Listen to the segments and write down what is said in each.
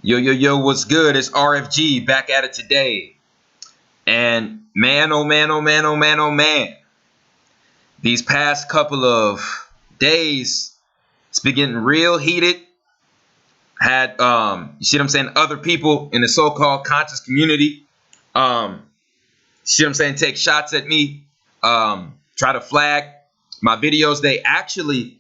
Yo, yo, yo, what's good? It's RFG back at it today. And man, oh man, oh man, oh man, oh man. These past couple of days, it's been getting real heated. Had you see what I'm saying? Other people in the so-called conscious community, see what I'm saying? Take shots at me, try to flag my videos. They actually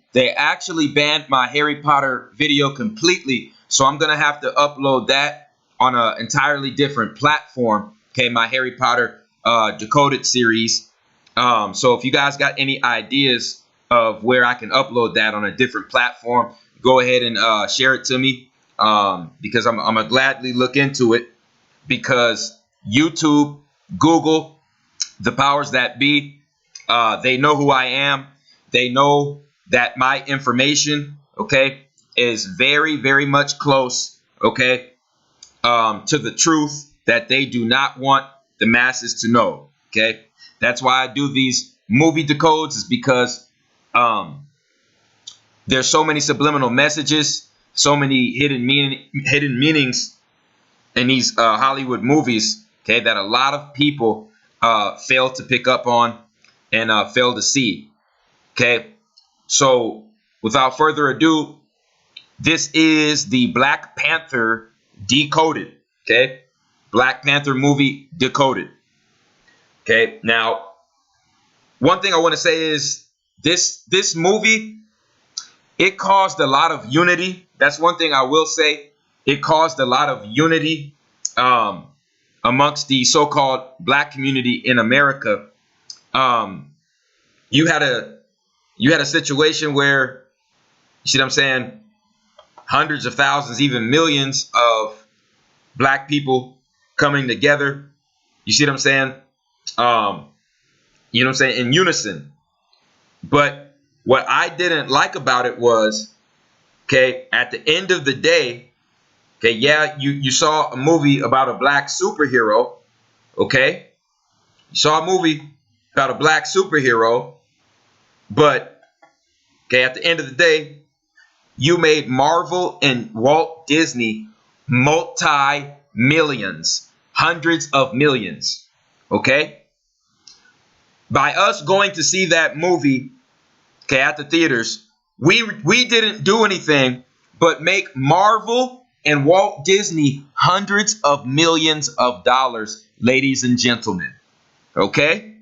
banned my Harry Potter video completely. So I'm gonna have to upload that on an entirely different platform. Okay, my Harry Potter Decoded series. So if you guys got any ideas of where I can upload that on a different platform, go ahead and share it to me, because I'm gonna gladly look into it, because YouTube, Google, the powers that be, they know who I am. They know that my information, okay, is very, very much close, okay, to the truth that they do not want the masses to know, okay. That's why I do these movie decodes, is because there's so many subliminal messages, so many hidden meanings in these Hollywood movies, okay, that a lot of people fail to pick up on and fail to see, okay. So without further ado, this is the Black Panther Decoded, okay. Black Panther movie Decoded, okay. Now, one thing I want to say is this movie, it caused a lot of unity. That's one thing I will say. It caused a lot of unity amongst the so-called black community in America. You had a situation where, you see what I'm saying, hundreds of thousands, even millions of black people coming together. You see what I'm saying? You know what I'm saying? In unison. But what I didn't like about it was, okay, at the end of the day, okay, yeah, you saw a movie about a black superhero, okay? You saw a movie about a black superhero, but, okay, at the end of the day, you made Marvel and Walt Disney multi-millions, hundreds of millions, okay? By us going to see that movie, okay, at the theaters, we didn't do anything but make Marvel and Walt Disney hundreds of millions of dollars, ladies and gentlemen. Okay?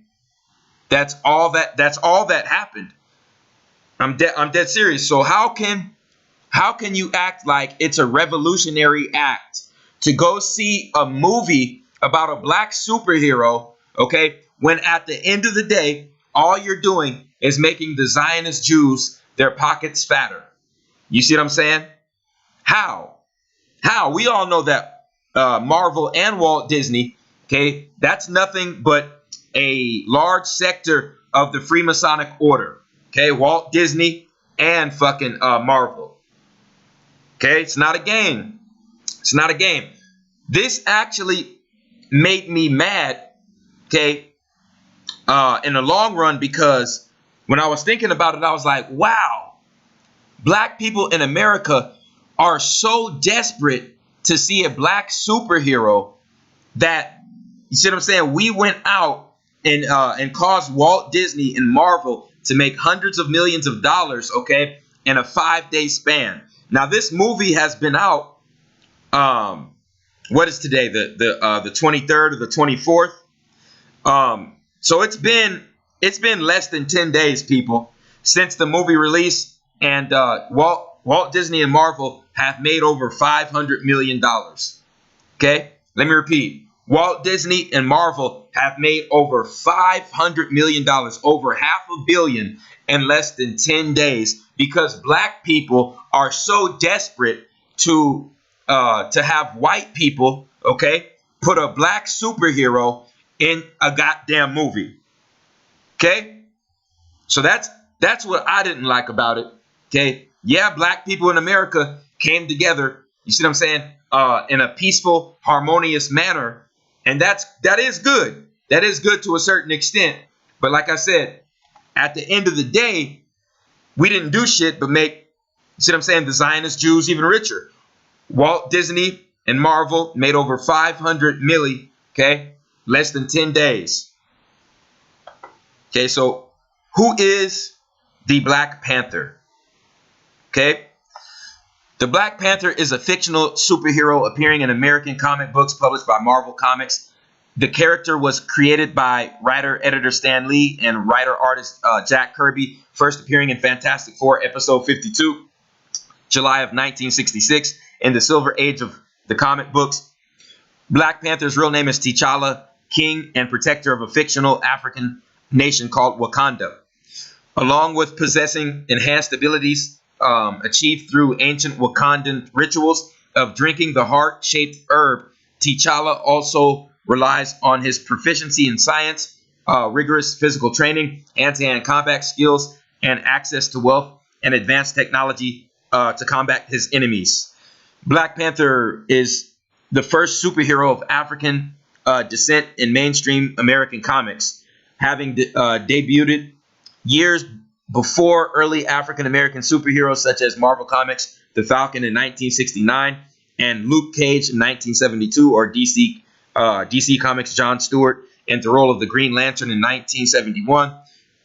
That's all that happened. I'm dead serious. So how can you act like it's a revolutionary act to go see a movie about a black superhero, okay, when at the end of the day, all you're doing is making the Zionist Jews their pockets fatter? You see what I'm saying? How? We all know that Marvel and Walt Disney, okay, that's nothing but a large sector of the Freemasonic order. Okay, Walt Disney and fucking Marvel. Okay, it's not a game. It's not a game. This actually made me mad, okay, in the long run, because when I was thinking about it, I was like, wow, black people in America are so desperate to see a black superhero that, you see what I'm saying, we went out and caused Walt Disney and Marvel to make hundreds of millions of dollars, okay, in a 5-day span. Now, this movie has been out, what is today, the 23rd or the 24th? So it's been less than 10 days, people, since the movie released, and Walt Disney and Marvel have made over $500 million. Okay, let me repeat. Walt Disney and Marvel have made over $500 million, over $500 million in less than 10 days, because black people are so desperate to have white people, okay, put a black superhero in a goddamn movie. Okay, so that's what I didn't like about it. Okay, yeah, black people in America came together, you see what I'm saying, in a peaceful, harmonious manner, and that is good. That is good to a certain extent. But like I said, at the end of the day, we didn't do shit but make, you see what I'm saying, the Zionist Jews even richer. Walt Disney and Marvel made over 500 milli, okay, less than 10 days. Okay, so who is the Black Panther? Okay, the Black Panther is a fictional superhero appearing in American comic books published by Marvel Comics. The character was created by writer-editor Stan Lee and writer-artist Jack Kirby, first appearing in Fantastic Four episode 52, July of 1966, in the Silver Age of the comic books. Black Panther's real name is T'Challa, king and protector of a fictional African nation called Wakanda. Along with possessing enhanced abilities achieved through ancient Wakandan rituals of drinking the heart-shaped herb, T'Challa also relies on his proficiency in science, rigorous physical training, hand-to-hand combat skills, and access to wealth and advanced technology to combat his enemies. Black Panther is the first superhero of African descent in mainstream American comics, having debuted years before early African-American superheroes such as Marvel Comics' The Falcon in 1969 and Luke Cage in 1972, or DC Comics' John Stewart in the role of the Green Lantern in 1971.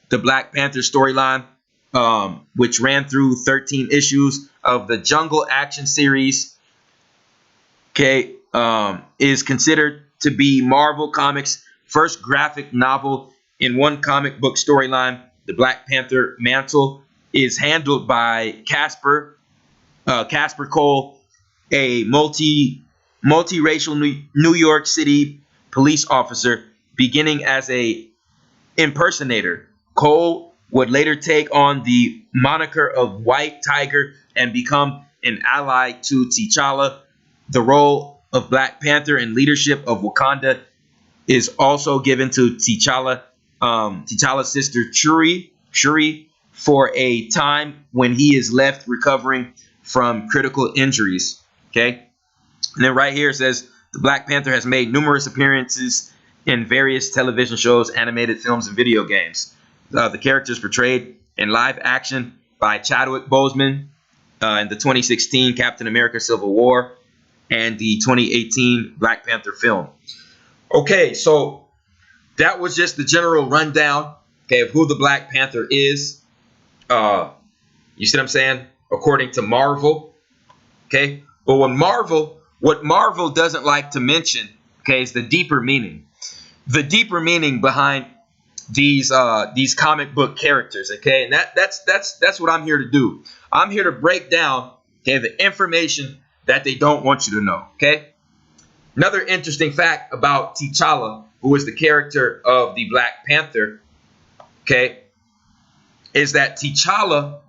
The Black Panther storyline, which ran through 13 issues of the Jungle Action series, okay, is considered to be Marvel Comics' first graphic novel in one comic book storyline. The Black Panther mantle is handled by Casper Cole, a multiracial New York City police officer. Beginning as a impersonator, Cole would later take on the moniker of White Tiger and become an ally to T'Challa. The role of Black Panther and leadership of Wakanda is also given to T'Challa's sister Shuri, for a time when he is left recovering from critical injuries. Okay, and then right here it says the Black Panther has made numerous appearances in various television shows, animated films, and video games. The character is portrayed in live action by Chadwick Boseman in the 2016 Captain America Civil War and the 2018 Black Panther film. Okay, so that was just the general rundown, okay, of who the Black Panther is. You see what I'm saying? According to Marvel, okay. But what Marvel doesn't like to mention, okay, is the deeper meaning. The deeper meaning behind these comic book characters, okay, and that's what I'm here to do. I'm here to break down, okay, the information that they don't want you to know, okay. Another interesting fact about T'Challa, who is the character of the Black Panther, okay, is that T'Challa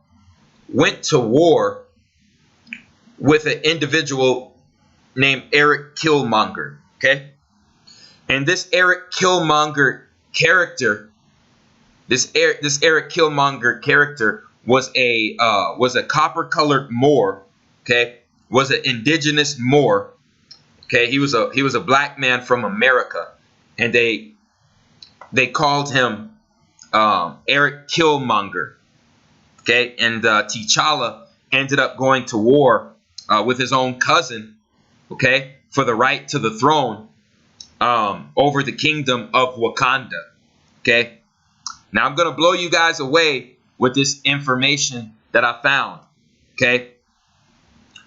went to war with an individual named Eric Killmonger, okay? And this Eric Killmonger character, this Eric Killmonger character was a copper-colored Moor, okay? Was an indigenous Moor. Okay, he was a black man from America, and they called him Eric Killmonger. Okay, and T'Challa ended up going to war with his own cousin, okay, for the right to the throne over the kingdom of Wakanda. Okay, now I'm gonna blow you guys away with this information that I found. Okay,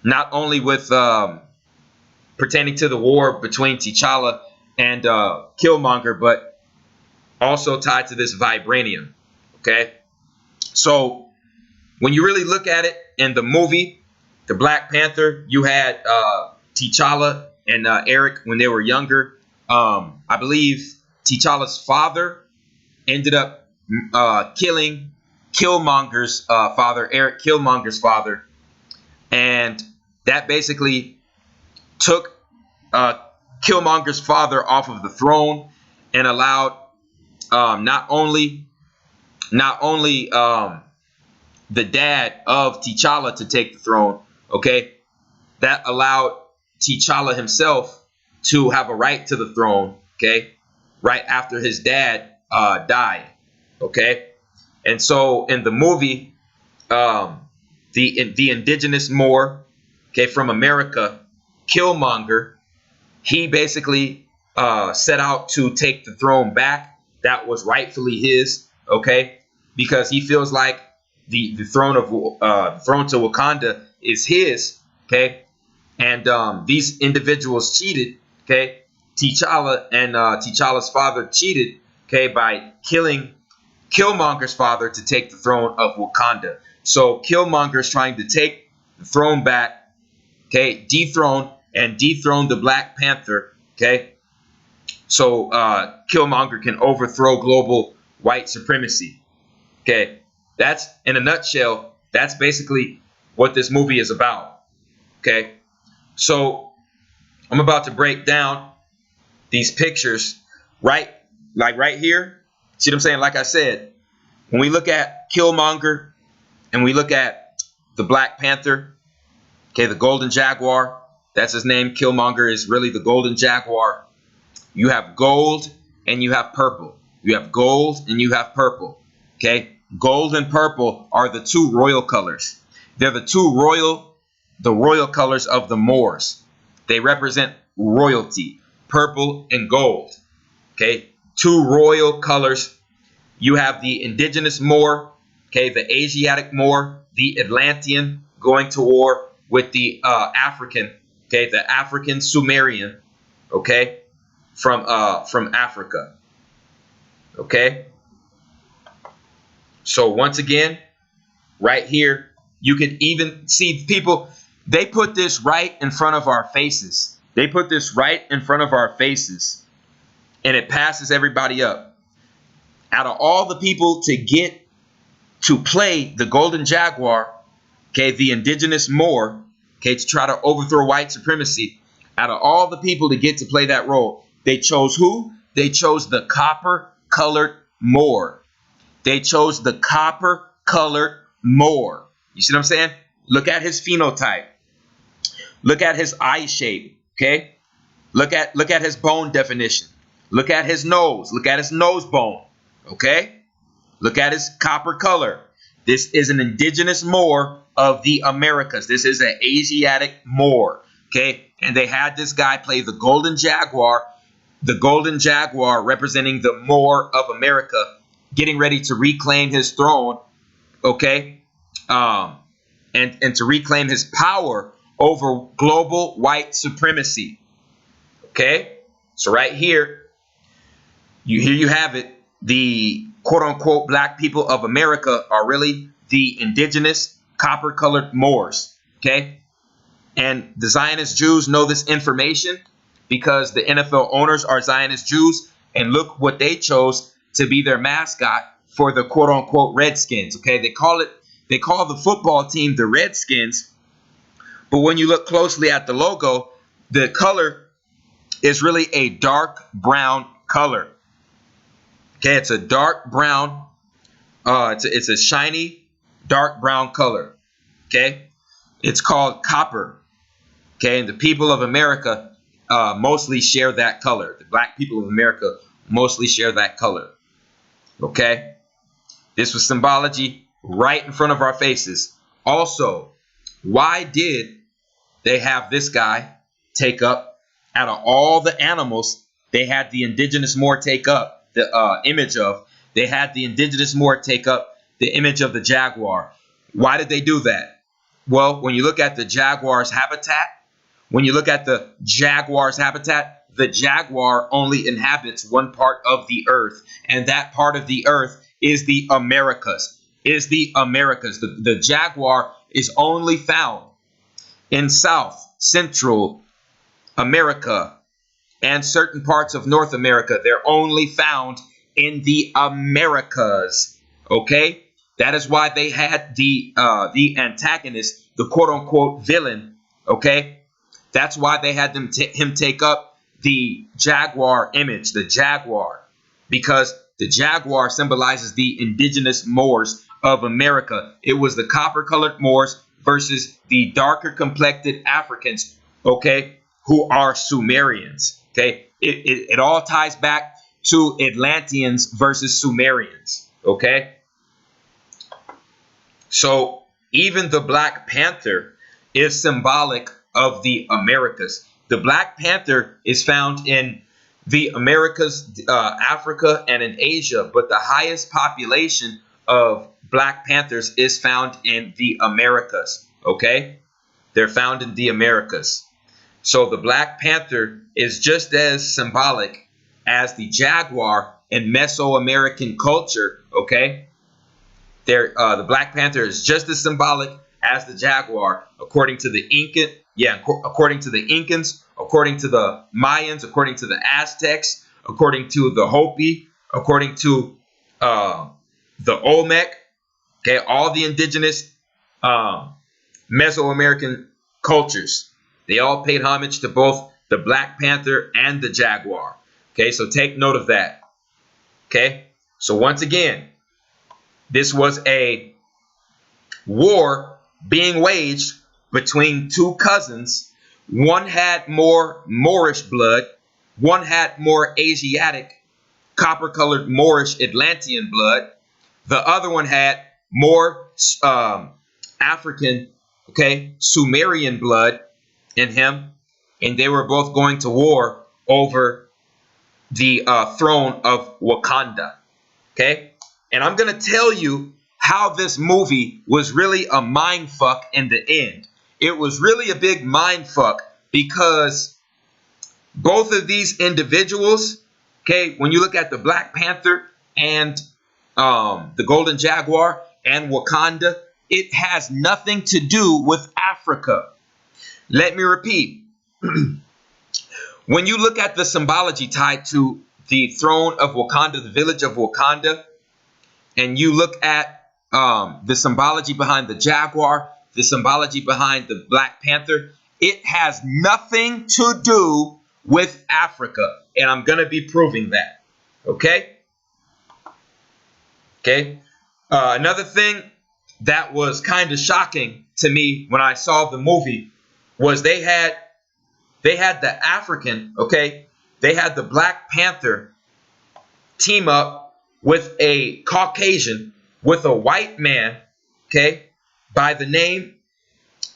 not only with pertaining to the war between T'Challa and Killmonger, but also tied to this vibranium. Okay, so when you really look at it in the movie, the Black Panther, you had T'Challa and Eric when they were younger. I believe T'Challa's father ended up killing Killmonger's father, Eric Killmonger's father, and that basically took Killmonger's father off of the throne and allowed not only the dad of T'Challa to take the throne, okay, that allowed T'Challa himself to have a right to the throne, okay, right after his dad died, okay. And so in the movie, the indigenous Moor, okay, from America, Killmonger, he basically set out to take the throne back that was rightfully his, okay? Because he feels like the throne to Wakanda is his, okay? And these individuals cheated, okay? T'Challa and T'Challa's father cheated, okay, by killing Killmonger's father to take the throne of Wakanda. So Killmonger is trying to take the throne back, okay, dethrone the Black Panther, okay, so Killmonger can overthrow global white supremacy. Okay, that's in a nutshell. That's basically what this movie is about. Okay, so I'm about to break down these pictures, right? Like right here. See what I'm saying? Like I said, when we look at Killmonger and we look at the Black Panther, okay, the Golden Jaguar, that's his name. Killmonger is really the Golden Jaguar. You have gold and you have purple. You have gold and you have purple. Okay, gold and purple are the two royal colors. They're the royal colors of the Moors. They represent royalty, purple and gold. Okay, two royal colors. You have the indigenous Moor, okay, the Asiatic Moor, the Atlantean going to war with the African, okay, the African Sumerian, okay, from Africa. Okay. So once again, right here, you can even see people, they put this right in front of our faces. They put this right in front of our faces, and it passes everybody up. Out of all the people to get to play the Golden Jaguar, okay, the indigenous Moor, okay, to try to overthrow white supremacy, out of all the people to get to play that role, they chose who? They chose the copper-colored Moor. They chose the copper-colored Moor. You see what I'm saying? Look at his phenotype. Look at his eye shape. Okay? Look at his bone definition. Look at his nose. Look at his nose bone. Okay? Look at his copper color. This is an indigenous Moor of the Americas. This is an Asiatic Moor. Okay? And they had this guy play the Golden Jaguar representing the Moor of America, getting ready to reclaim his throne, okay, and to reclaim his power over global white supremacy. Okay, so right here, you have it. The quote-unquote black people of America are really the indigenous copper-colored Moors. Okay, and the Zionist Jews know this information because the NFL owners are Zionist Jews, and look what they chose to be their mascot for the quote-unquote Redskins. Okay, they call the football team the Redskins, but when you look closely at the logo, the color is really a dark brown color. Okay, it's a dark brown. It's a shiny dark brown color. Okay, it's called copper. Okay, and the people of America mostly share that color. The black people of America mostly share that color. Okay, this was symbology right in front of our faces. Also, why did they have this guy take up, out of all the animals they had the indigenous Moor take up the image of, they had the indigenous Moor take up the image of the jaguar. Why did they do that? Well, when you look at the jaguar's habitat, the jaguar only inhabits one part of the earth, and that part of the earth is the Americas. The jaguar is only found in South, Central America, and certain parts of North America. They're only found in the Americas. Okay? That is why they had the antagonist, the quote-unquote villain. Okay? That's why they had him take up the jaguar image, the jaguar, because the jaguar symbolizes the indigenous Moors of America. It was the copper-colored Moors versus the darker complected Africans, okay, who are Sumerians. Okay, it all ties back to Atlanteans versus Sumerians. Okay, so even the Black Panther is symbolic of the Americas. The Black Panther is found in the Americas, Africa, and in Asia, but the highest population of Black Panthers is found in the Americas. Okay? They're found in the Americas. So the Black Panther is just as symbolic as the jaguar in Mesoamerican culture. Okay? The Black Panther is just as symbolic as the jaguar, according to the according to the Incans, according to the Mayans, according to the Aztecs, according to the Hopi, according to the Olmec. Okay, all the indigenous Mesoamerican cultures, they all paid homage to both the Black Panther and the jaguar. Okay, so take note of that. Okay, so once again, this was a war being waged between two cousins. One had more Moorish blood. One had more Asiatic, copper-colored Moorish Atlantean blood. The other one had more African, okay, Sumerian blood in him. And they were both going to war over the throne of Wakanda. Okay? And I'm going to tell you how this movie was really a mind fuck in the end. It was really a big mind fuck because both of these individuals, okay, when you look at the Black Panther and the Golden Jaguar and Wakanda, it has nothing to do with Africa. Let me repeat. When you look at the symbology tied to the throne of Wakanda, the village of Wakanda, and you look at the symbology behind the jaguar, the symbology behind the Black Panther, it has nothing to do with Africa. And I'm going to be proving that. Okay? Okay? Another thing that was kind of shocking to me when I saw the movie was they had the African, okay? They had the Black Panther team up with a Caucasian, with a white man, okay, by the name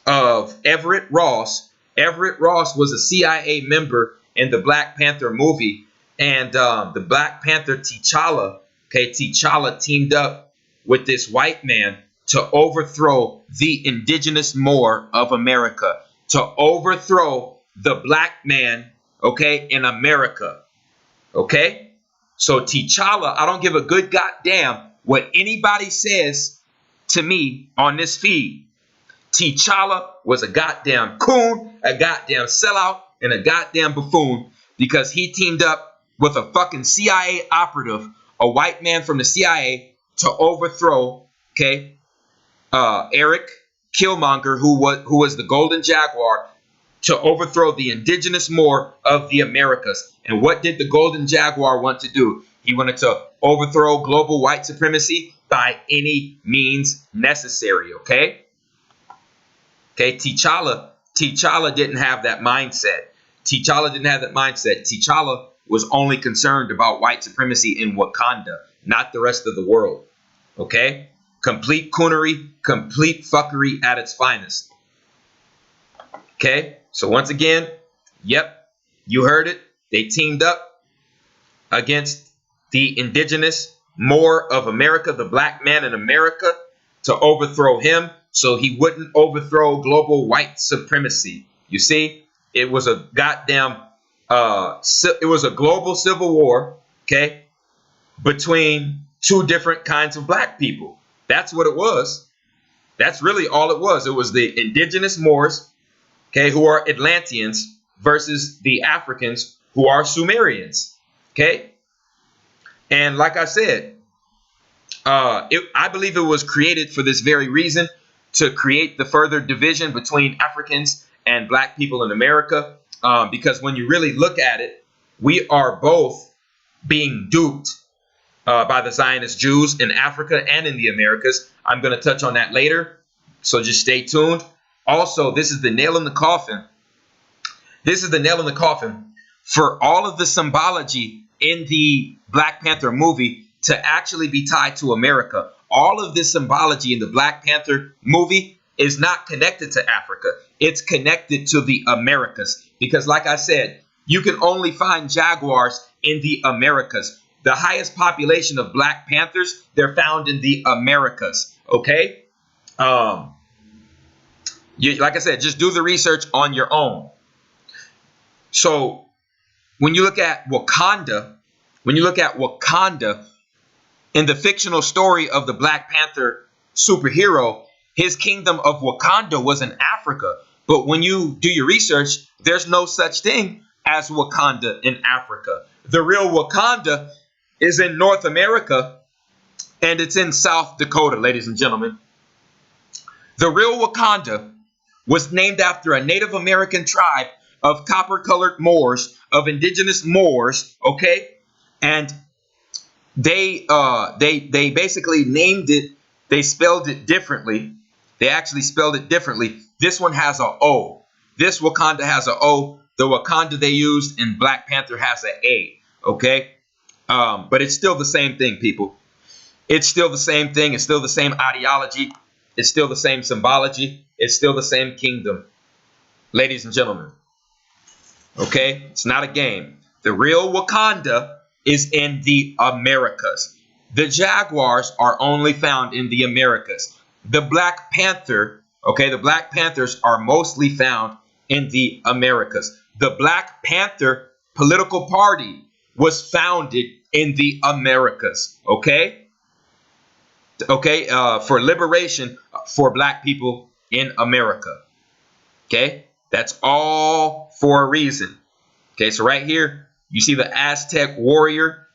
of Everett Ross. Everett Ross was a CIA member in the Black Panther movie, and the Black Panther T'Challa, okay, T'Challa teamed up with this white man to overthrow the indigenous Moor of America, to overthrow the black man, okay, in America, okay? So T'Challa, I don't give a good goddamn what anybody says to me on this feed. T'Challa was a goddamn coon, a goddamn sellout, and a goddamn buffoon because he teamed up with a fucking CIA operative, a white man from the CIA, to overthrow, okay, Eric Killmonger, who was the Golden Jaguar, to overthrow the indigenous Moor of the Americas. And what did the Golden Jaguar want to do? He wanted to overthrow global white supremacy by any means necessary, okay? Okay, T'Challa didn't have that mindset. T'Challa didn't have that mindset. T'Challa was only concerned about white supremacy in Wakanda, not the rest of the world, okay? Complete coonery, complete fuckery at its finest. Okay, so once again, yep, you heard it. They teamed up against the indigenous Moor of America, the black man in America, to overthrow him so he wouldn't overthrow global white supremacy. You see, it was a goddamn, it was a global civil war, okay, between two different kinds of black people. That's what it was. That's really all it was. It was the indigenous Moors, okay, who are Atlanteans, versus the Africans, who are Sumerians, okay? And like I said, I believe it was created for this very reason, to create the further division between Africans and black people in America, because when you really look at it, we are both being duped by the Zionist Jews in Africa and in the Americas. I'm going to touch on that later, so just stay tuned. Also, this is the nail in the coffin. This is the nail in the coffin for all of the symbology in the Black Panther movie to actually be tied to America. All of this symbology in the Black Panther movie is not connected to Africa. It's connected to the Americas. Because like I said, you can only find jaguars in the Americas. The highest population of Black Panthers, they're found in the Americas. Okay? Like I said, just do the research on your own. So when you look at Wakanda, in the fictional story of the Black Panther superhero, his kingdom of Wakanda was in Africa. But when you do your research, there's no such thing as Wakanda in Africa. The real Wakanda is in North America, and it's in South Dakota, ladies and gentlemen. The real Wakanda was named after a Native American tribe of copper-colored Moors, of indigenous Moors, okay? And they basically named it, they spelled it differently. They actually spelled it differently. This one has a O. This Wakanda has a O. The Wakanda they used in Black Panther has an A, okay? But it's still the same thing, people. It's still the same thing. It's still the same ideology. It's still the same symbology. It's still the same kingdom, ladies and gentlemen. Okay? It's not a game. The real Wakanda is in the Americas. The jaguars are only found in the Americas. The Black Panther, okay, the Black Panthers are mostly found in the Americas. The Black Panther political party was founded in the Americas, okay? Okay, for liberation for Black people in America. Okay, that's all for a reason. Okay, so right here, you see the Aztec warrior.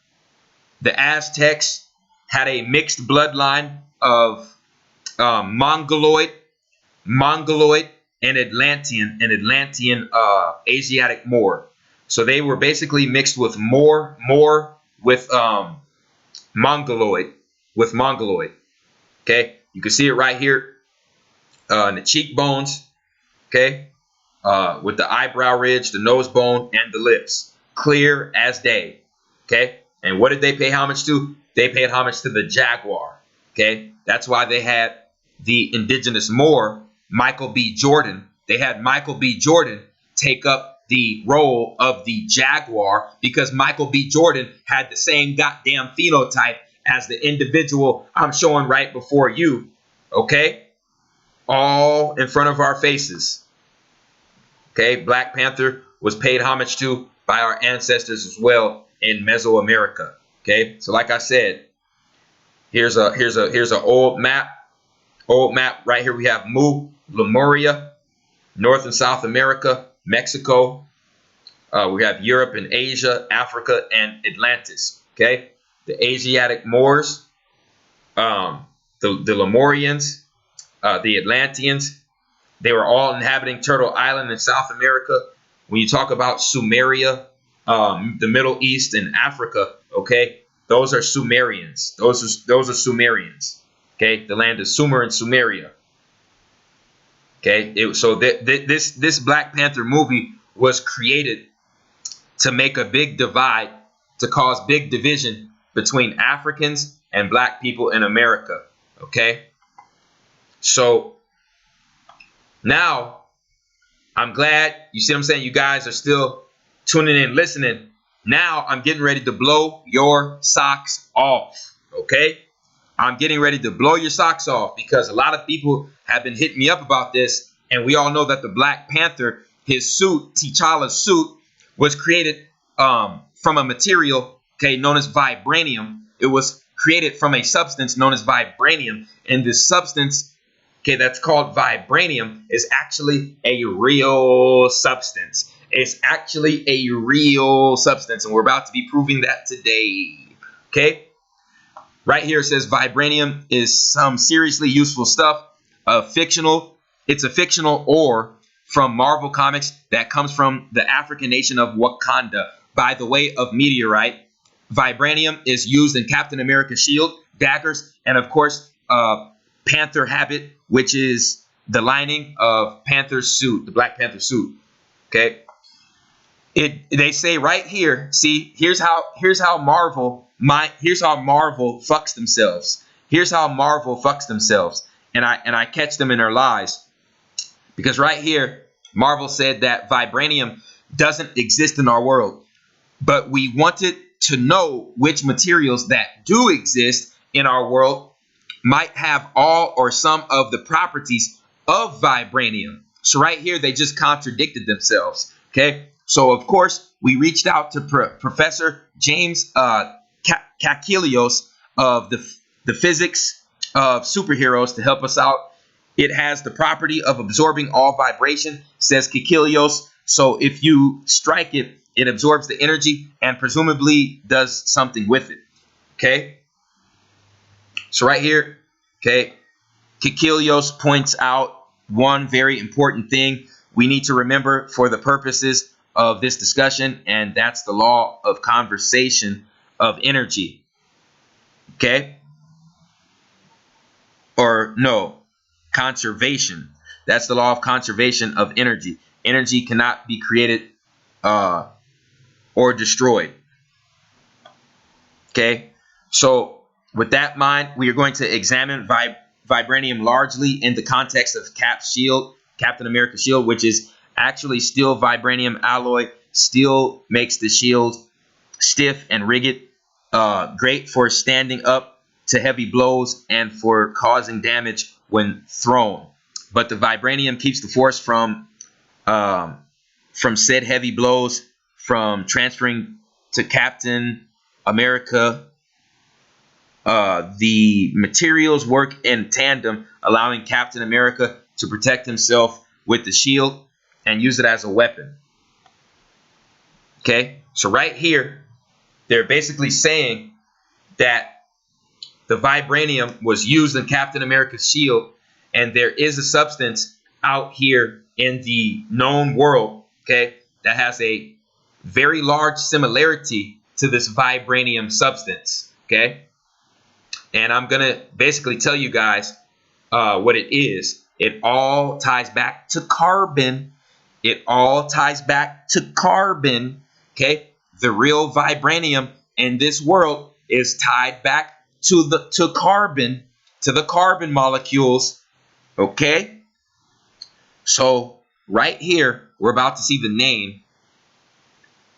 The Aztecs had a mixed bloodline of Mongoloid, and Atlantean Asiatic Moor. So they were basically mixed with Moor with Mongoloid. Okay, you can see it right here in the cheekbones. Okay, with the eyebrow ridge, the nose bone, and the lips, clear as day. Okay, and what did they pay homage to? They paid homage to the jaguar. Okay, that's why they had the indigenous Moor, Michael B. Jordan. They had Michael B. Jordan take up the role of the jaguar because Michael B. Jordan had the same goddamn phenotype as the individual I'm showing right before you. Okay, all in front of our faces. Okay, Black Panther was paid homage to by our ancestors as well in Mesoamerica. Okay, so like I said, here's an old map. Old map right here. We have Lemuria, North and South America, Mexico. We have Europe and Asia, Africa, and Atlantis. Okay, the Asiatic Moors, the Lemurians, the Atlanteans. They were all inhabiting Turtle Island in South America. When you talk about Sumeria, the Middle East and Africa, okay, those are Sumerians. Those are Sumerians. Okay, the land of Sumer and Sumeria. Okay, this Black Panther movie was created to make a big divide, to cause big division between Africans and Black people in America. Okay, so now I'm glad, you see what I'm saying, you guys are still tuning in, listening. Now I'm getting ready to blow your socks off. Okay, I'm getting ready to blow your socks off because a lot of people have been hitting me up about this, and we all know that the Black Panther, his suit, T'Challa's suit, was created from a material, okay, known as vibranium. It was created from a substance known as vibranium, and this substance, okay, that's called vibranium, is actually a real substance. It's actually a real substance, and we're about to be proving that today. Okay, right here it says vibranium is some seriously useful stuff. It's a fictional ore from Marvel Comics that comes from the African nation of Wakanda by the way of meteorite. Vibranium is used in Captain America's shield, daggers, and of course, Panther habit, which is the lining of Panther's suit, the Black Panther suit. Okay, they say right here. See, here's how Marvel fucks themselves. Here's how Marvel fucks themselves. and I catch them in their lies. Because right here, Marvel said that vibranium doesn't exist in our world. But we wanted to know which materials that do exist in our world might have all or some of the properties of vibranium. So right here, they just contradicted themselves. Okay, so of course, we reached out to Professor James Kakelios of the physics of superheroes to help us out. It has the property of absorbing all vibration, says Kakelios. So if you strike it, it absorbs the energy and presumably does something with it. Okay. So right here, okay, Kakelios points out one very important thing we need to remember for the purposes of this discussion, and that's the law of conservation of energy. Okay. Or no, conservation. That's the law of conservation of energy. Energy cannot be created or destroyed. Okay, so with that in mind, we are going to examine vibranium largely in the context of Cap's shield, Captain America's shield, which is actually steel vibranium alloy. Steel makes the shield stiff and rigid, great for standing up to heavy blows and for causing damage when thrown. But the vibranium keeps the force from said heavy blows from transferring to Captain America. The materials work in tandem, allowing Captain America to protect himself with the shield and use it as a weapon. Okay, so right here, they're basically saying that the vibranium was used in Captain America's shield, and there is a substance out here in the known world, okay, that has a very large similarity to this vibranium substance, okay? And I'm going to basically tell you guys what it is. It all ties back to carbon. It all ties back to carbon, okay? The real vibranium in this world is tied back to carbon, to the carbon molecules, okay? So right here, we're about to see the name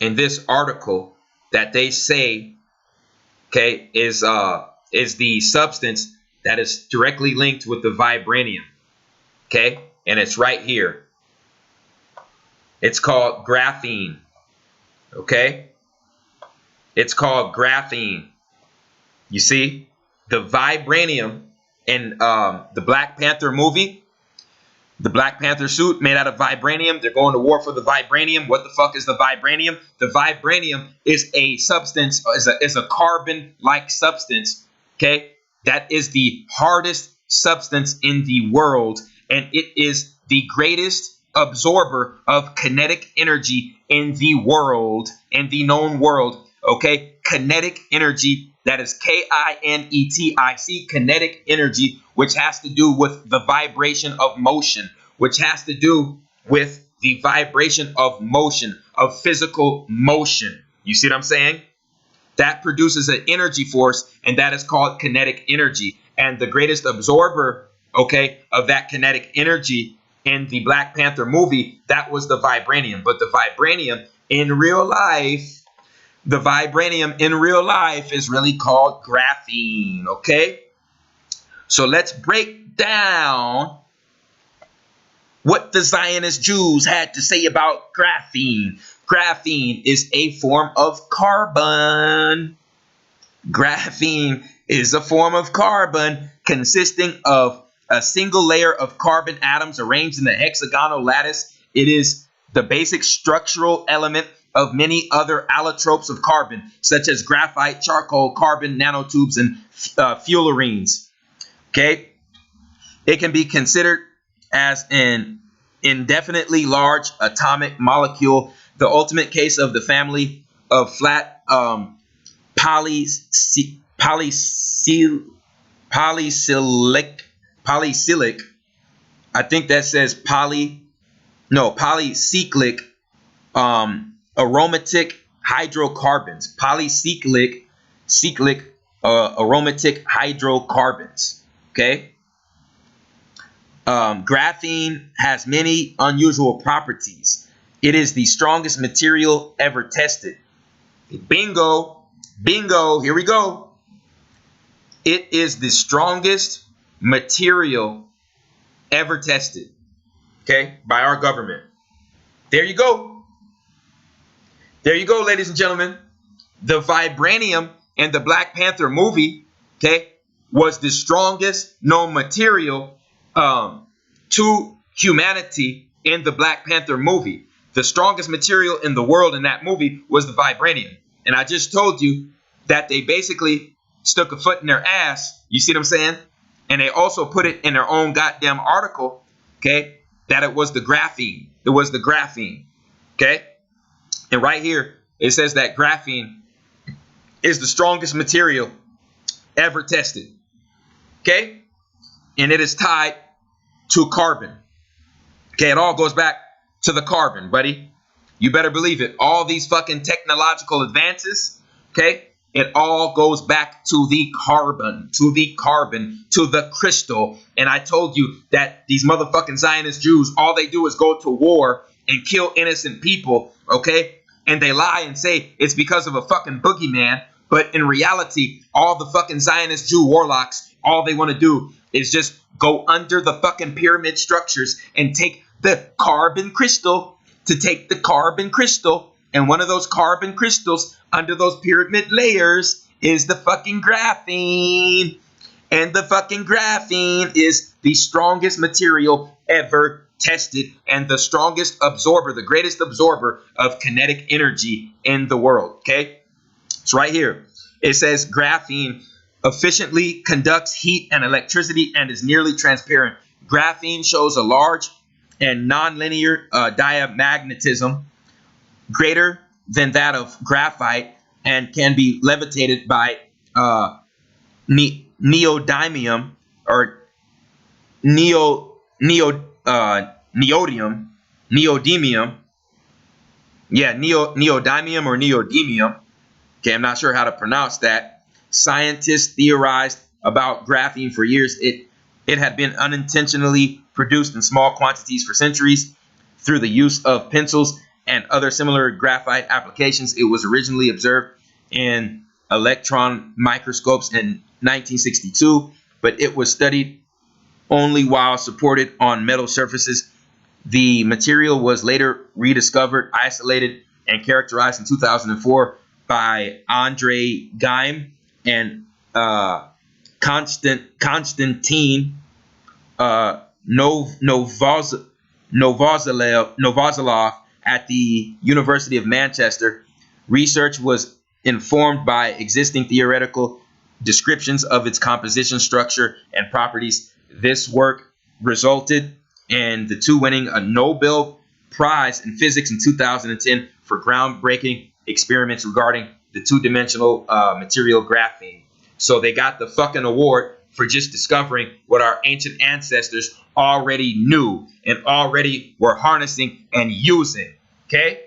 in this article that they say, okay, is the substance that is directly linked with the vibranium, okay? And it's right here. It's called graphene, okay? It's called graphene. You see, the vibranium in the Black Panther movie, the Black Panther suit made out of vibranium. They're going to war for the vibranium. What the fuck is the vibranium? The vibranium is a substance, is a carbon-like substance, okay? That is the hardest substance in the world, and it is the greatest absorber of kinetic energy in the world, in the known world, okay? Kinetic energy, that is K-I-N-E-T-I-C, kinetic energy, which has to do with the vibration of motion, which has to do with the vibration of motion, of physical motion. You see what I'm saying? That produces an energy force, and that is called kinetic energy. And the greatest absorber, okay, of that kinetic energy in the Black Panther movie, that was the vibranium. But the vibranium in real life, the vibranium in real life is really called graphene, okay? So let's break down what the Zionist Jews had to say about graphene. Graphene is a form of carbon. Graphene is a form of carbon consisting of a single layer of carbon atoms arranged in a hexagonal lattice. It is the basic structural element of many other allotropes of carbon, such as graphite, charcoal, carbon nanotubes, and fullerenes. Okay? It can be considered as an indefinitely large atomic molecule, the ultimate case of the family of flat polycyclic, I think that says polycyclic aromatic hydrocarbons. Cyclic aromatic hydrocarbons. Okay? Graphene has many unusual properties. It is the strongest material ever tested. Bingo, bingo, here we go. It is the strongest material ever tested, okay, by our government. There you go. There you go, ladies and gentlemen. The vibranium in the Black Panther movie, okay, was the strongest known material to humanity in the Black Panther movie. The strongest material in the world in that movie was the vibranium. And I just told you that they basically stuck a foot in their ass. You see what I'm saying? And they also put it in their own goddamn article, okay, that it was the graphene. It was the graphene, okay? And right here, it says that graphene is the strongest material ever tested, okay? And it is tied to carbon. Okay, it all goes back to the carbon, buddy. You better believe it. All these fucking technological advances, okay, it all goes back to the carbon, to the crystal. And I told you that these motherfucking Zionist Jews, all they do is go to war and kill innocent people, okay? And they lie and say it's because of a fucking boogeyman. But in reality, all the fucking Zionist Jew warlocks, all they want to do is just go under the fucking pyramid structures and take the carbon crystal, and one of those carbon crystals under those pyramid layers is the fucking graphene. And the fucking graphene is the strongest material ever tested and the strongest absorber, the greatest absorber of kinetic energy in the world, okay? It's right here. It says graphene efficiently conducts heat and electricity and is nearly transparent. Graphene shows a large and nonlinear diamagnetism greater than that of graphite and can be levitated by neodymium or neodymium. Yeah, neodymium or neodymium. Okay, I'm not sure how to pronounce that. Scientists theorized about graphene for years. It had been unintentionally produced in small quantities for centuries through the use of pencils and other similar graphite applications. It was originally observed in electron microscopes in 1962, but it was studied only while supported on metal surfaces. The material was later rediscovered, isolated, and characterized in 2004 by Andre Geim and Konstantin Novozilov at the University of Manchester. Research was informed by existing theoretical descriptions of its composition, structure, and properties. This work resulted in the two winning a Nobel Prize in Physics in 2010 for groundbreaking experiments regarding the two-dimensional material graphene. So they got the fucking award for just discovering what our ancient ancestors already knew and already were harnessing and using, okay?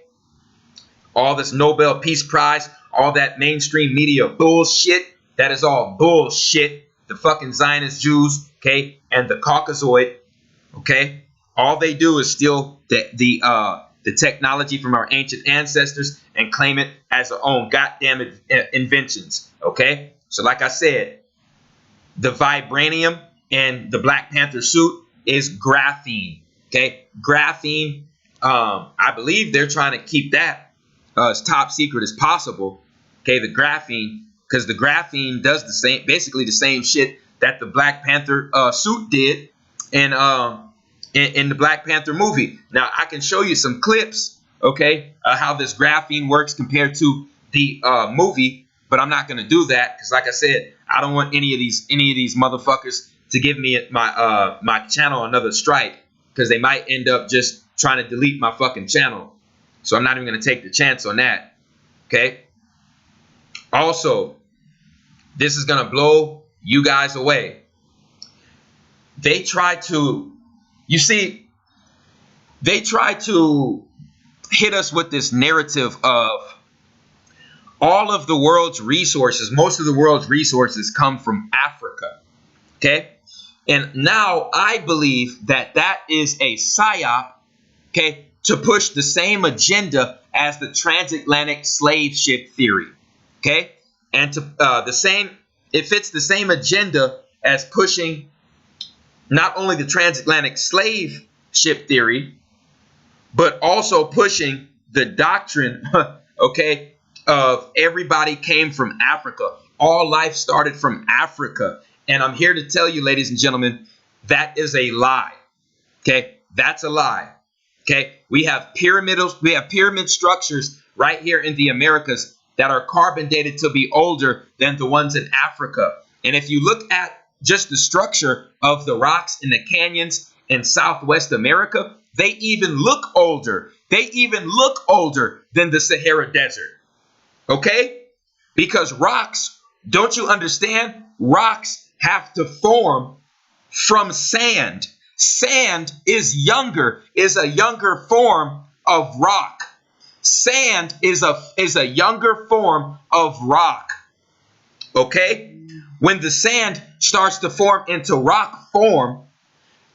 All this Nobel Peace Prize, all that mainstream media bullshit, that is all bullshit. The fucking Zionist Jews, okay, and the Caucasoid, okay? All they do is steal the technology from our ancient ancestors and claim it as their own goddamn inventions, okay? So like I said, the vibranium in the Black Panther suit is graphene, okay? Graphene, I believe they're trying to keep that as top secret as possible, okay? The graphene, because the graphene does the same, basically the same shit that the Black Panther suit did in the Black Panther movie. Now, I can show you some clips, okay, how this graphene works compared to the movie, but I'm not going to do that because, like I said, I don't want any of these motherfuckers to give me my my channel another strike because they might end up just trying to delete my fucking channel. So I'm not even going to take the chance on that, okay? Also, this is going to blow you guys away. They try to, you see, they try to hit us with this narrative of all of the world's resources, most of the world's resources come from Africa, okay? And now I believe that that is a psyop, okay, to push the same agenda as the transatlantic slave ship theory, okay, and to it fits the same agenda as pushing not only the transatlantic slave ship theory, but also pushing the doctrine, okay, of everybody came from Africa. All life started from Africa. And I'm here to tell you, ladies and gentlemen, that is a lie. Okay, that's a lie. Okay, we have pyramid structures right here in the Americas that are carbon dated to be older than the ones in Africa. And if you look at just the structure of the rocks in the canyons in Southwest America, they even look older. They even look older than the Sahara Desert. Okay? Because rocks, don't you understand? Rocks have to form from sand. Sand is a younger form of rock. Sand is a younger form of rock. Okay? When the sand starts to form into rock form,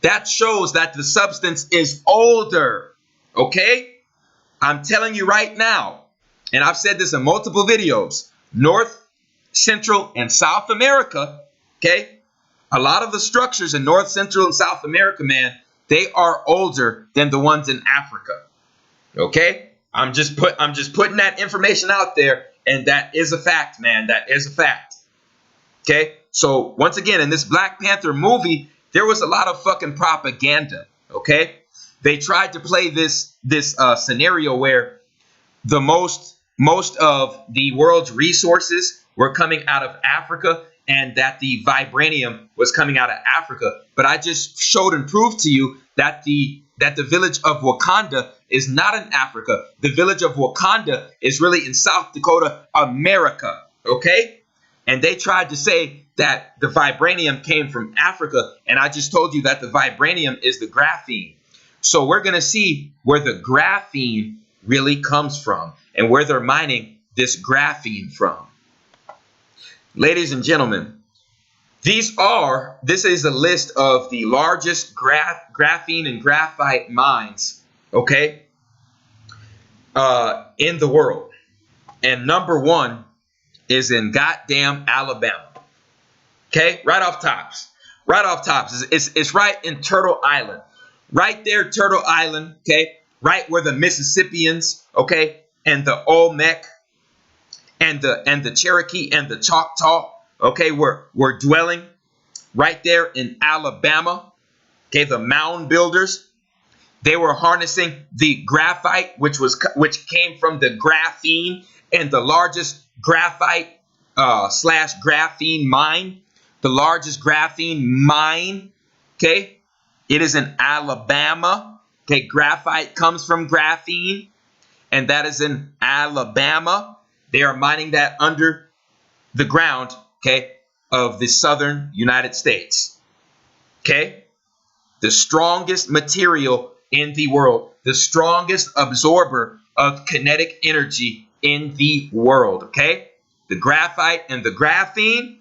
that shows that the substance is older. Okay? I'm telling you right now, and I've said this in multiple videos, North, Central, and South America, okay? A lot of the structures in North, Central, and South America, man, they are older than the ones in Africa. Okay? I'm just putting that information out there, and that is a fact, man. That is a fact. Okay? So once again, in this Black Panther movie, there was a lot of fucking propaganda. Okay? They tried to play this scenario where the most of the world's resources were coming out of Africa, and that the vibranium was coming out of Africa. But I just showed and proved to you that the village of Wakanda is not in Africa. The village of Wakanda is really in South Dakota, America. Okay? And they tried to say that the vibranium came from Africa, and I just told you that the vibranium is the graphene. So we're going to see where the graphene really comes from and where they're mining this graphene from. Ladies and gentlemen, this is a list of the largest graphene and graphite mines, okay, in the world. And number one is in goddamn Alabama. Okay, right off tops. It's right in Turtle Island. Right there, Turtle Island, okay, right where the Mississippians, okay, and the Olmec and the Cherokee and the Choctaw, okay, were dwelling right there in Alabama. Okay, the mound builders, they were harnessing the graphite, which came from the graphene, and the largest graphite slash graphene mine, the largest graphene mine, okay, it is in Alabama. Okay, graphite comes from graphene, and that is in Alabama. They are mining that under the ground, okay, of the southern United States. Okay, the strongest material in the world, the strongest absorber of kinetic energy in the world. Okay, the graphite and the graphene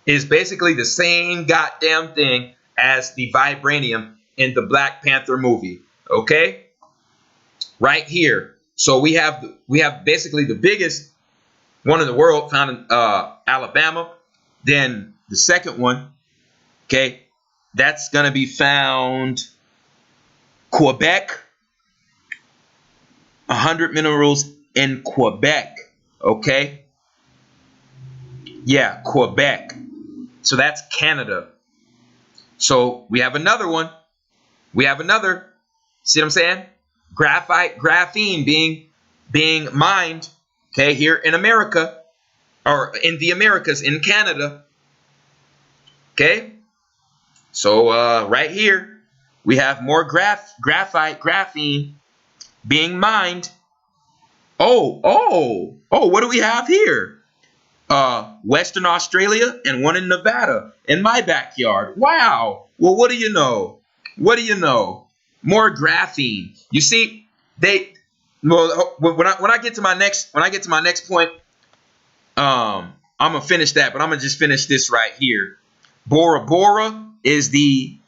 is basically the same goddamn thing as the vibranium in the Black Panther movie. Okay, right here. So we have basically the biggest one in the world found in Alabama. Then the second one, okay, that's gonna be found Quebec. 100 minerals in Quebec. Okay, yeah, Quebec. So that's Canada. So we have another one. We have another. See what I'm saying? Graphite, graphene being mined, okay, here in America, or in the Americas, in Canada. Okay? So right here, we have more graphite, graphene being mined. Oh, what do we have here? Western Australia and one in Nevada in my backyard. Wow. Well, what do you know? What do you know? More graphene. You see, when I get to my next point, I'm gonna finish that, but I'm gonna just finish this right here. Bora Bora is the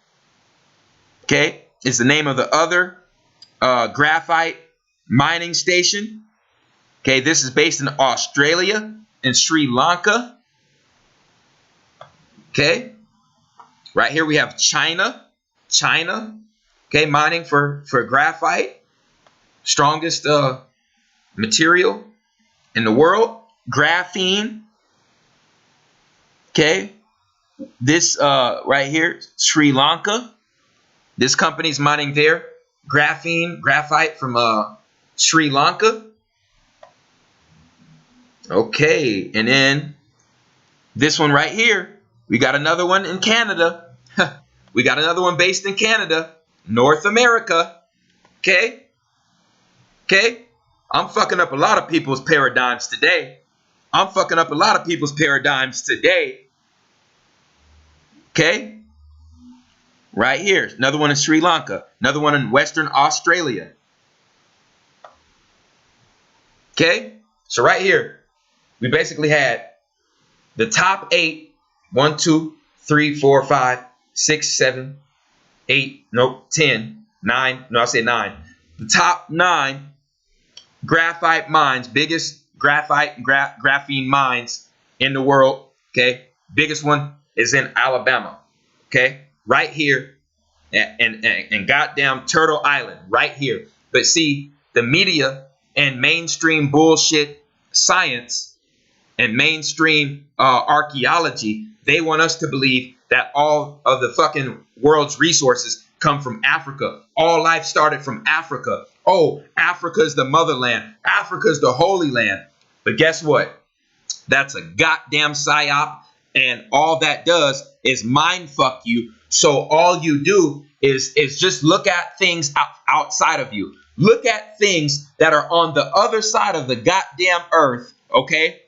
name of the other graphite mining station. Okay, this is based in Australia and Sri Lanka. Okay, right here we have China. Okay, mining for graphite, strongest material in the world. Graphene. Okay, this right here, Sri Lanka. This company's mining there. Graphite from Sri Lanka. Okay, and then this one right here, we got another one in Canada. We got another one based in Canada, North America. Okay, I'm fucking up a lot of people's paradigms today. Okay, right here, another one in Sri Lanka, another one in Western Australia. Okay, so right here, we basically had the top 8, 1, 2, 3, 4, 5, 6, 7, 8, nope, 10, 9, no, I said 9. The top 9 graphite mines, biggest graphite and graphene mines in the world. Okay, biggest one is in Alabama. Okay, right here, and goddamn Turtle Island, right here. But see, the media and mainstream bullshit science and mainstream archaeology, they want us to believe that all of the fucking world's resources come from Africa. All life started from Africa. Oh, Africa's the motherland. Africa's the holy land. But guess what? That's a goddamn psyop, and all that does is mind fuck you. So all you do is just look at things outside of you. Look at things that are on the other side of the goddamn earth, okay,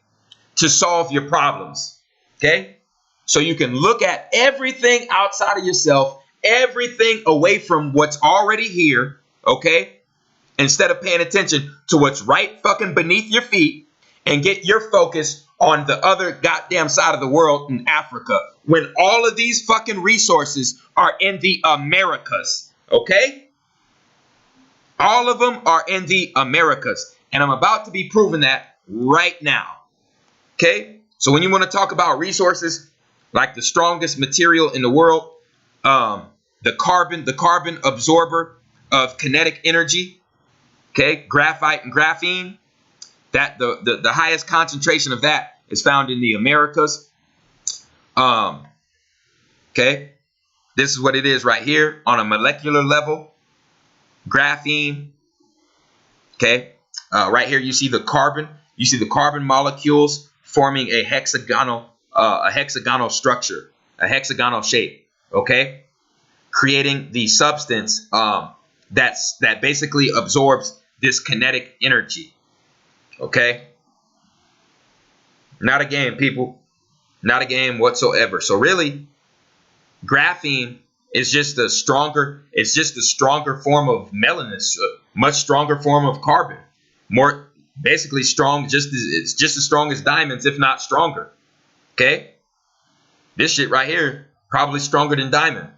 to solve your problems, okay? So you can look at everything outside of yourself, everything away from what's already here, okay? Instead of paying attention to what's right fucking beneath your feet, and get your focus on the other goddamn side of the world in Africa, when all of these fucking resources are in the Americas, okay? All of them are in the Americas, and I'm about to be proving that right now. Okay, so when you want to talk about resources like the strongest material in the world, the carbon absorber of kinetic energy, okay, graphite and graphene, that the highest concentration of that is found in the Americas. Okay, this is what it is right here on a molecular level. Graphene. Okay, right here you see the carbon. You see the carbon molecules forming a hexagonal structure, a hexagonal shape. Okay, creating the substance that basically absorbs this kinetic energy. Okay, not a game, people, not a game whatsoever. So really, graphene is just a stronger. It's just a stronger form of melanin, much stronger form of carbon, more basically strong. It's just as strong as diamonds, if not stronger. Okay, this shit right here probably stronger than diamond.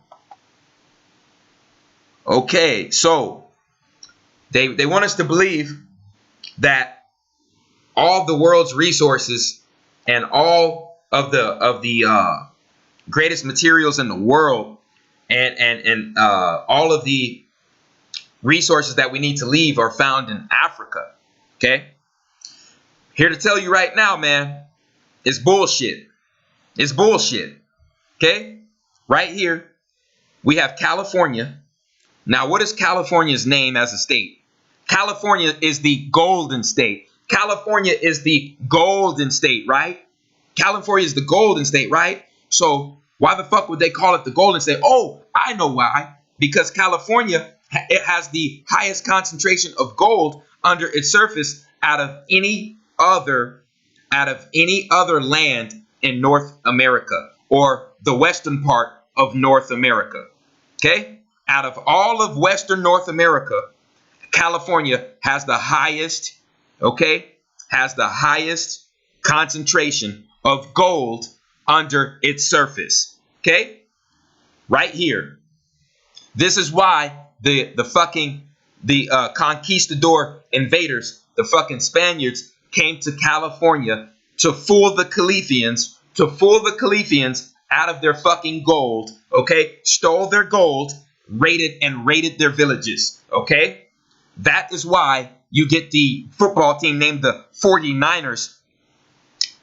Okay, so they want us to believe that all the world's resources and all of the greatest materials in the world and all of the resources that we need to leave are found in Africa. Okay, here to tell you right now, man, it's bullshit. It's bullshit. Okay, right here we have California. Now, what is California's name as a state? California is the golden state. California is the golden state, right? California is the golden state, right? So why the fuck would they call it the golden state? Oh, I know why. Because California, it has the highest concentration of gold under its surface out of any other land in North America, or the western part of North America. Okay? Out of all of Western North America, California has the highest, concentration of gold under its surface. Okay? Right here. This is why the conquistador invaders, the fucking Spaniards, came to California to fool the Califians out of their fucking gold, okay? Stole their gold, raided their villages, okay? That is why you get the football team named the 49ers.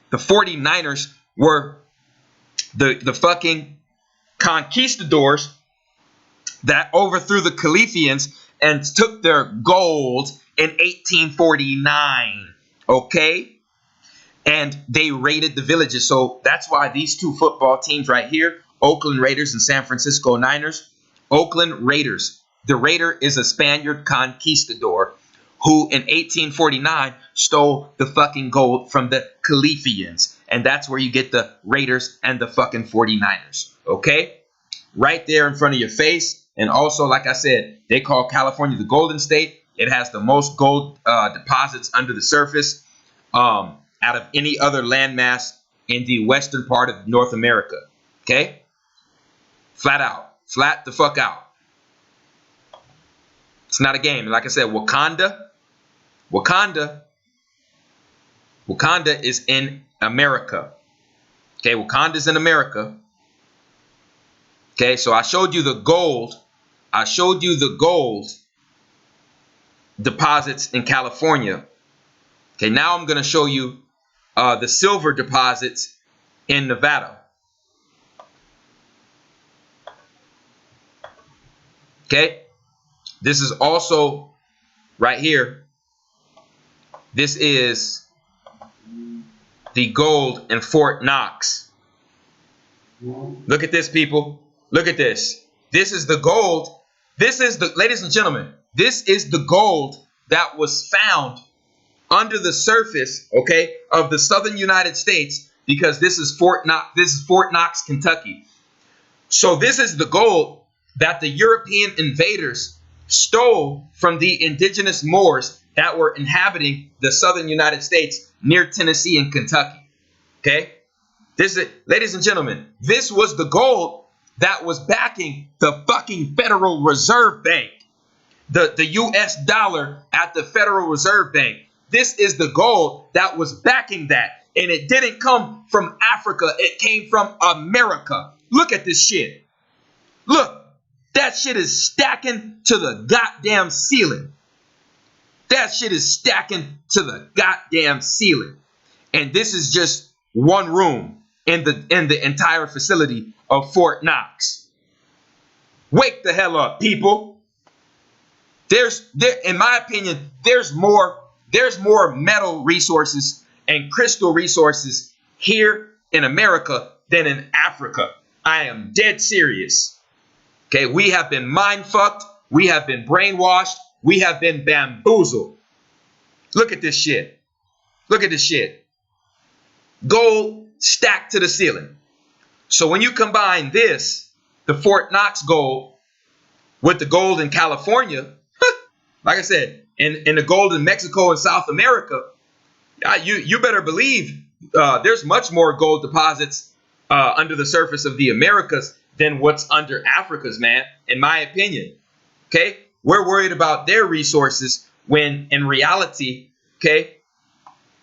The 49ers were the fucking conquistadors that overthrew the Califians and took their gold in 1849, okay? And they raided the villages. So that's why these two football teams right here, Oakland Raiders and San Francisco Niners, Oakland Raiders. The Raider is a Spaniard conquistador who in 1849 stole the fucking gold from the Califians. And that's where you get the Raiders and the fucking 49ers, okay? Right there in front of your face. And also, like I said, they call California the Golden State. It has the most gold deposits under the surface out of any other landmass in the western part of North America. Okay? Flat out. Flat the fuck out. It's not a game. Like I said, Wakanda is in America. Okay, Wakanda's in America. Okay, so I showed you the gold. I showed you the gold deposits in California. Okay, now I'm going to show you the silver deposits in Nevada. Okay, this is also right here. This is the gold in Fort Knox. Look at this, people. Look at this. This is the gold. This is the, ladies and gentlemen, this is the gold that was found under the surface, okay, of the southern United States, because this is Fort Knox, Kentucky. So this is the gold that the European invaders stole from the indigenous Moors that were inhabiting the southern United States near Tennessee and Kentucky. Okay? This is, ladies and gentlemen, this was the gold that was backing the fucking Federal Reserve Bank. The US dollar at the Federal Reserve Bank. This is the gold that was backing that. And it didn't come from Africa. It came from America. Look at this shit. Look, that shit is stacking to the goddamn ceiling. That shit is stacking to the goddamn ceiling. And this is just one room in the entire facility of Fort Knox. Wake the hell up, people. In my opinion, there's more metal resources and crystal resources here in America than in Africa. I am dead serious. Okay, we have been mind fucked, we have been brainwashed, we have been bamboozled. Look at this shit. Look at this shit. Gold stacked to the ceiling. So when you combine this, the Fort Knox gold, with the gold in California, like I said, in the gold in Mexico and South America, you better believe there's much more gold deposits under the surface of the Americas than what's under Africa's, man, in my opinion. Okay? We're worried about their resources when in reality, okay,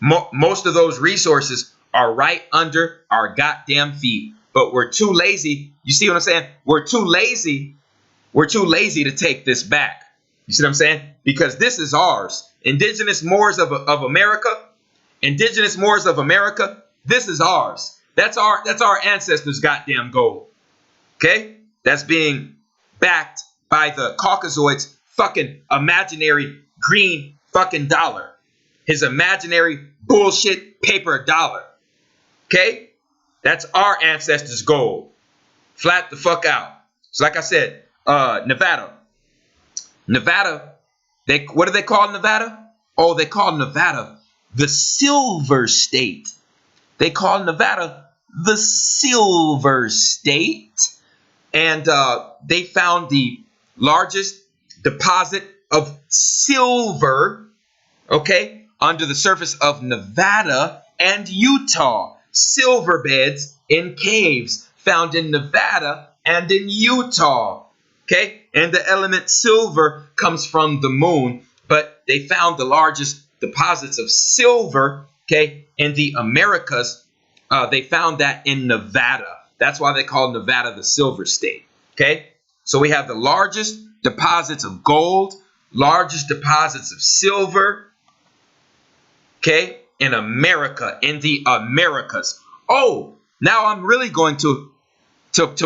most of those resources are right under our goddamn feet. But we're too lazy. You see what I'm saying? We're too lazy. We're too lazy to take this back. You see what I'm saying? Because this is ours. Indigenous Moors of America. Indigenous Moors of America. This is ours. That's our ancestors' goddamn gold. Okay? That's being backed by the Caucasoid's fucking imaginary green fucking dollar. His imaginary bullshit paper dollar. Okay? That's our ancestors' gold. Flat the fuck out. So like I said, Nevada. Nevada, what do they call Nevada? Oh, they call Nevada the Silver State. They call Nevada the Silver State. And they found the largest deposit of silver, okay, under the surface of Nevada and Utah. Silver beds in caves found in Nevada and in Utah. Okay, and the element silver comes from the moon, but they found the largest deposits of silver, okay, in the Americas. They found that in Nevada. That's why they call Nevada the silver state. Okay, so we have the largest deposits of gold, largest deposits of silver, okay, in America, in the Americas. Oh, now I'm really going to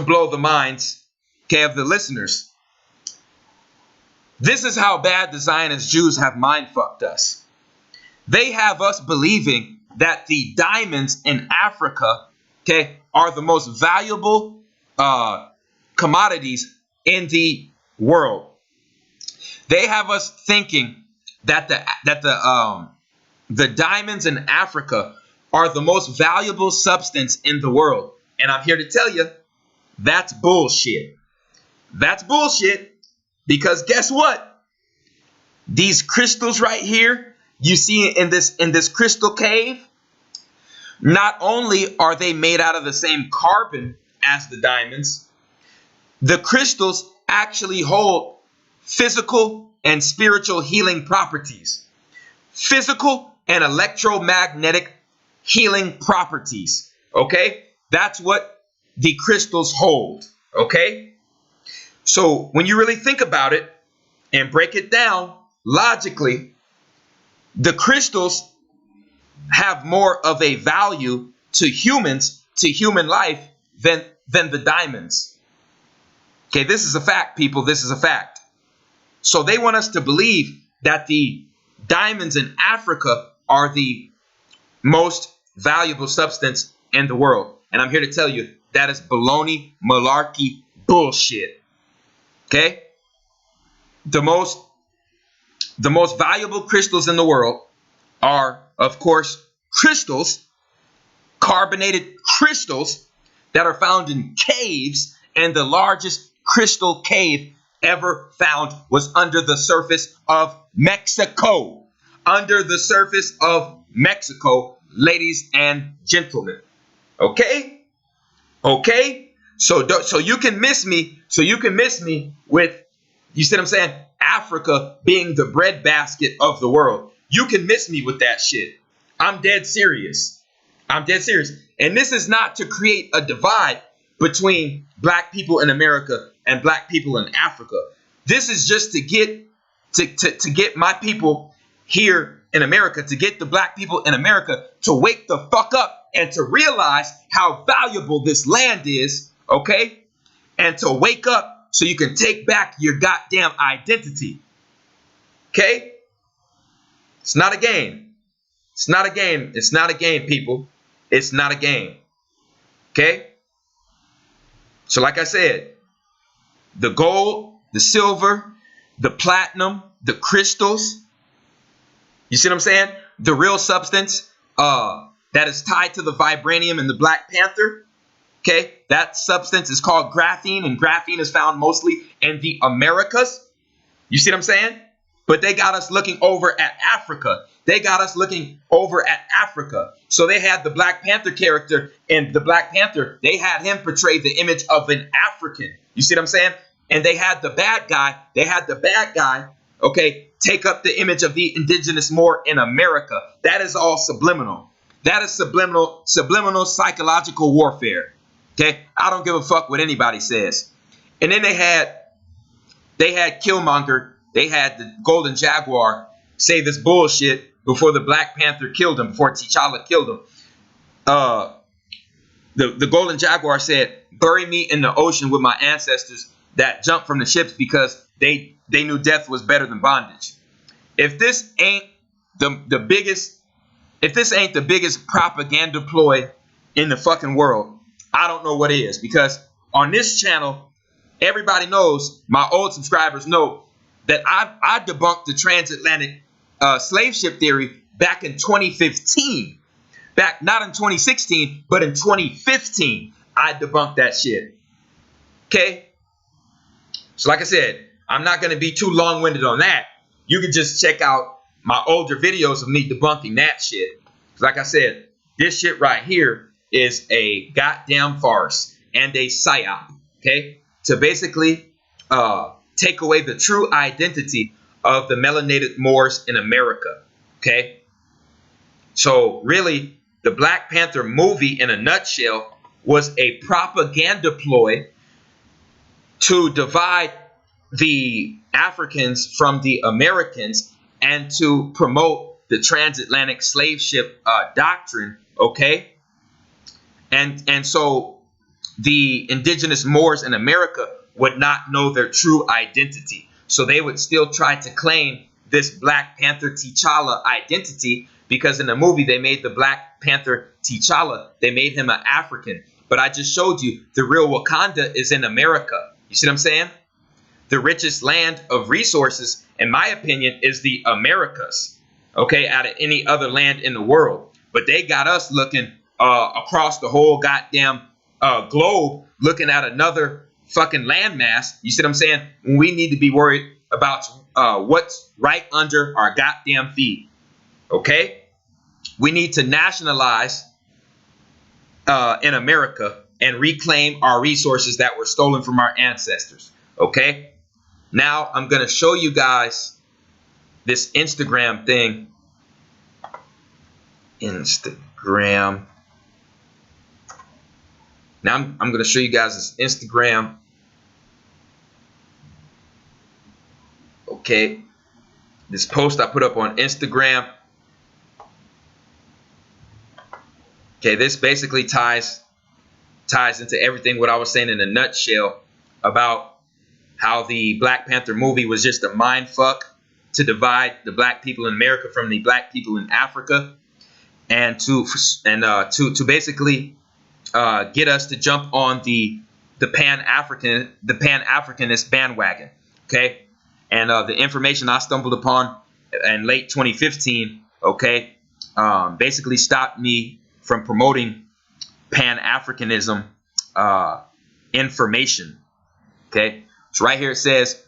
blow the minds, okay, of the listeners. This is how bad the Zionist Jews have mind fucked us. They have us believing that the diamonds in Africa, okay, are the most valuable commodities in the world. They have us thinking that the diamonds in Africa are the most valuable substance in the world. And I'm here to tell you, that's bullshit. That's bullshit, because guess what? These crystals right here, you see in this crystal cave, not only are they made out of the same carbon as the diamonds, the crystals actually hold physical and spiritual healing properties. Physical and electromagnetic healing properties. Okay? That's what the crystals hold. Okay? So when you really think about it and break it down logically, the crystals have more of a value to humans, to human life, than the diamonds. Okay, this is a fact, people. This is a fact. So they want us to believe that the diamonds in Africa are the most valuable substance in the world. And I'm here to tell you that is baloney, malarkey, bullshit. Okay? The most valuable crystals in the world are, of course, crystals, carbonated crystals that are found in caves, and the largest crystal cave ever found was under the surface of Mexico. Under the surface of Mexico, ladies and gentlemen. Okay? Okay? So you can miss me. So you can miss me with, you see what I'm saying? Africa being the breadbasket of the world. You can miss me with that shit. I'm dead serious. I'm dead serious. And this is not to create a divide between black people in America and black people in Africa. This is just to get my people here in America, to get the black people in America to wake the fuck up and to realize how valuable this land is, okay? And to wake up so you can take back your goddamn identity. Okay? It's not a game. It's not a game. It's not a game, people. It's not a game. Okay? So like I said, the gold, the silver, the platinum, the crystals, you see what I'm saying? The real substance that is tied to the vibranium and the Black Panther, okay? That substance is called graphene, and graphene is found mostly in the Americas. You see what I'm saying? But they got us looking over at Africa. They got us looking over at Africa. So they had the Black Panther character, and the Black Panther, they had him portray the image of an African. You see what I'm saying? And they had the bad guy, okay, take up the image of the indigenous Moor in America. That is all subliminal. That is subliminal psychological warfare. Okay? I don't give a fuck what anybody says. And then they had Killmonger, they had the Golden Jaguar say this bullshit before the Black Panther killed him, before T'Challa killed him. The Golden Jaguar said, "Bury me in the ocean with my ancestors that jumped from the ships because they knew death was better than bondage." If this ain't the biggest propaganda ploy in the fucking world, I don't know what is. Because on this channel, everybody knows, my old subscribers know, that I debunked the transatlantic slave ship theory back in 2015. Back, not in 2016, but in 2015, I debunked that shit. Okay? So like I said, I'm not going to be too long-winded on that. You can just check out my older videos of me debunking that shit. Like I said, this shit right here is a goddamn farce. and a psyop, okay, to basically take away the true identity of the melanated Moors in America, okay? So really, the Black Panther movie in a nutshell was a propaganda ploy to divide the Africans from the Americans and to promote the transatlantic slave ship doctrine, okay? And so the indigenous Moors in America would not know their true identity. So they would still try to claim this Black Panther T'Challa identity, because in the movie they made the Black Panther T'Challa, they made him an African. But I just showed you the real Wakanda is in America. You see what I'm saying? The richest land of resources, in my opinion, is the Americas, okay, out of any other land in the world. But they got us looking across the whole goddamn globe, looking at another fucking landmass. You see what I'm saying? When we need to be worried about what's right under our goddamn feet, okay? We need to nationalize in America and reclaim our resources that were stolen from our ancestors, okay? Now I'm going to show you guys this Instagram thing. Instagram. Now I'm going to show you guys this Instagram. Okay. This post I put up on Instagram. Okay, this basically ties into everything what I was saying in a nutshell about how the Black Panther movie was just a mind fuck to divide the black people in America from the black people in Africa, and to basically get us to jump on the Pan-Africanist bandwagon, okay? And the information I stumbled upon in late 2015, okay, basically stopped me from promoting Pan-Africanism information, okay? So right here it says,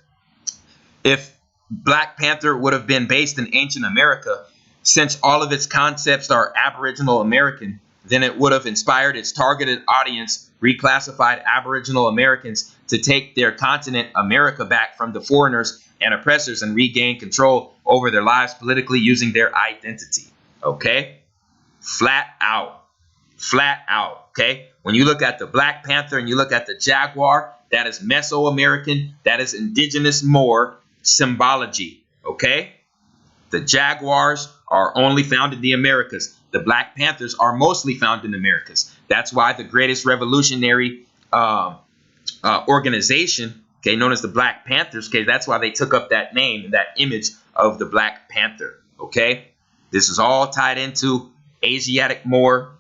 if Black Panther would have been based in ancient America, since all of its concepts are Aboriginal American, then it would have inspired its targeted audience, reclassified Aboriginal Americans to take their continent, America, back from the foreigners and oppressors and regain control over their lives politically using their identity. Okay? Flat out. Flat out. Okay? When you look at the Black Panther and you look at the Jaguar, that is Mesoamerican, that is indigenous Moor symbology. Okay? The Jaguars are only found in the Americas. The Black Panthers are mostly found in the Americas. That's why the greatest revolutionary organization, okay, known as the Black Panthers, okay, that's why they took up that name and that image of the Black Panther. Okay? This is all tied into Asiatic Moor,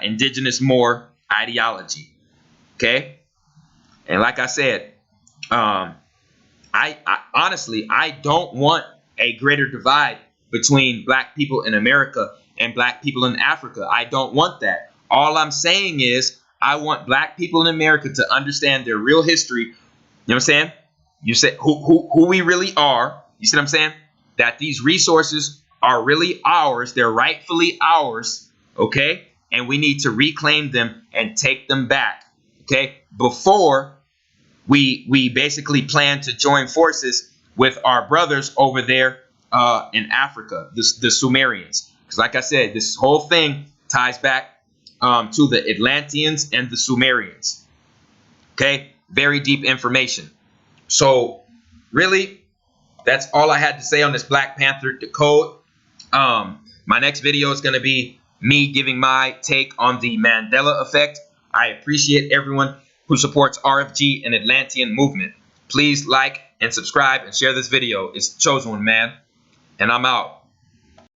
indigenous Moor ideology. Okay? And like I said, I honestly, I don't want a greater divide between black people in America and black people in Africa. I don't want that. All I'm saying is I want black people in America to understand their real history. You know what I'm saying? You say who we really are. You see what I'm saying? That these resources are really ours. They're rightfully ours. Okay? And we need to reclaim them and take them back. Okay? Before we basically plan to join forces with our brothers over there in Africa, the Sumerians. Because like I said, this whole thing ties back to the Atlanteans and the Sumerians. Okay? Very deep information. So really, that's all I had to say on this Black Panther Decode. My next video is going to be me giving my take on the Mandela effect. I appreciate everyone who supports RFG and Atlantean movement. Please like and subscribe and share this video. It's the chosen one, man. And I'm out.